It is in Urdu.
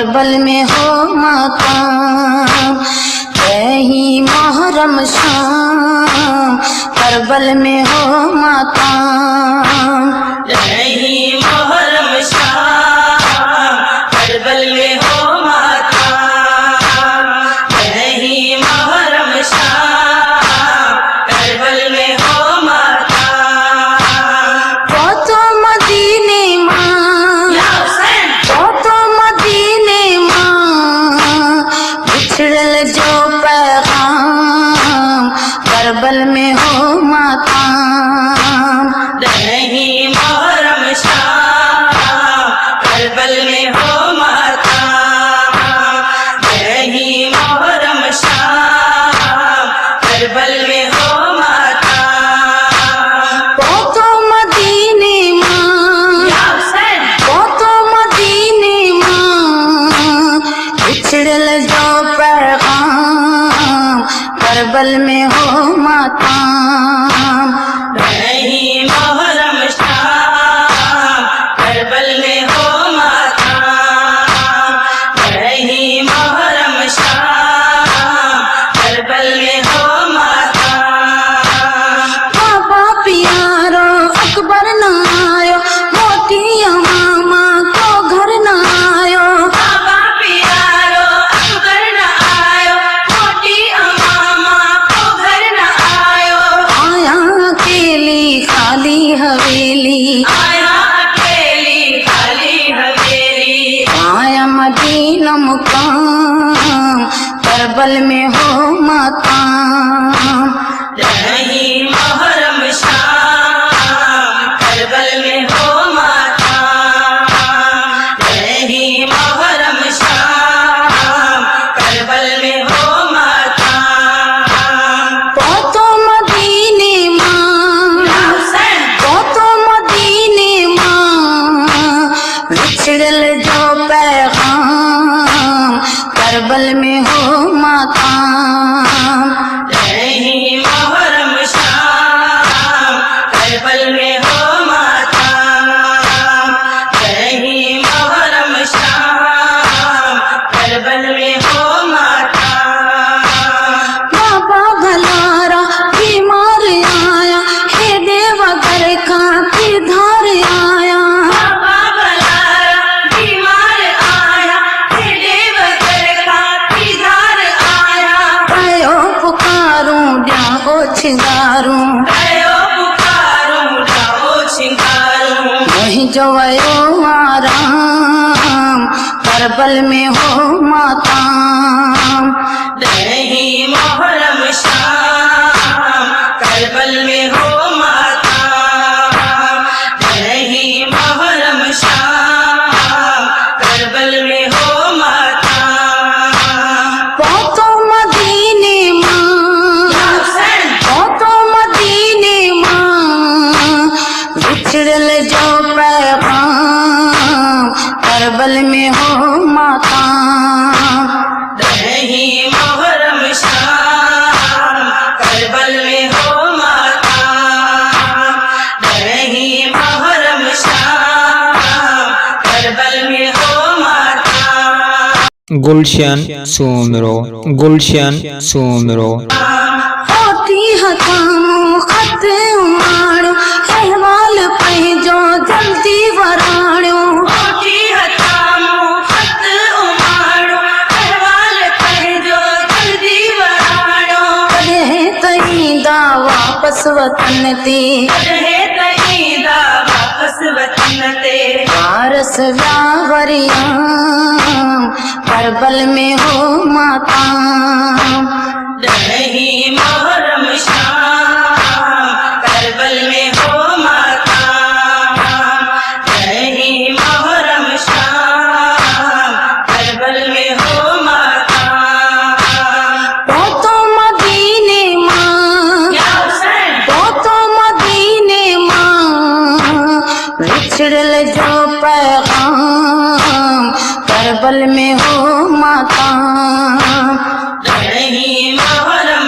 کربل میں ہو مقام، یہی محرم شام کربل میں ہو مقام، یہی محرم شام کربل میں ہو مقام، یہی محرم شام کربل میں ہو مقام۔ وہ تو مدینے ماں، یا حسین وہ تو مدینے ماں، بچھڑل جو پیغام کربل میں ہو مقام، یہی محرم شام کربل میں ہو مقام، یہی محرم شام کربل میں ہو مقام۔ وہ تو مدینے ماں، یا حسین وہ تو مدینے ماں، بچھڑل جو پیغام کربل میں ہو مقام، یہی محرم شام کربل میں ہو مقام، یہی محرم شام کربل میں ہو مقام۔ بابا پیارو اکبر نہ آیو، موٹی امامہ کو گھر نہ آیو، بابا پیارو اکبر نہ آیو، موٹی امامہ کو گھر نہ آیو، آیا اکیلی خالی حویلی، آیا اکیلی خالی حویلی، آیا مدینہ مقام کربل میں ہو مقام، یہی محرم شام کربل میں ہو مقام، یہی محرم شام کربل میں ہو مقام۔ وہ تو مدینے ماں، یا حسین وہ تو مدینے ماں، بچھڑل جو پیغام کربل میں ہو مقام، یہی محرم شام کربل میں ہو مقام، یہی محرم شام کربل میں ہو مقام۔ بابا بھلارا بیمار آیا، ہے دیوا گھر کا کردار آیا، بابا بلارا بیمار آیا، دیو گھر کا کردار آیا، آیو پکاروں ڈیاؤ چھنگاروں، ایو پکاروں لاؤ شنگاروں، وہی جو ویو آرام کربل میں ہو مقام، یہی محرم شام کربل میں ہو مقام، یہی محرم شام کربل میں ہو مقام۔ وہ تو مدینے ماں، یا حسین وہ تو مدینے ماں، بچھڑل جو پیغام کربل میں ہو مقام، یہی محرم شام کربل میں ہو مقام، یہی محرم شام کربل میں ہو مقام۔ گلشن سومرو، گلشن سومرو، ہوتی حکامو خط اماڑو، احوال پہنجو جلدی وراڑو، موٹی حکامو خط اماڑو، احوال پہنجو جلدی وراڑو، کدے تئیندا واپس وطن تے، کدے تئیندا واپس وطن تے، وارس وریام کربل میں ہو مقام، یہی محرم شام کربل میں ہو مقام، یہی محرم شام کربل میں ہو مقام۔ وہ تو مدینے ماں، یا حسین وہ تو مدینے ماں، بچھڑل جو پیغام کربل میں ہو مقام، یہی محرم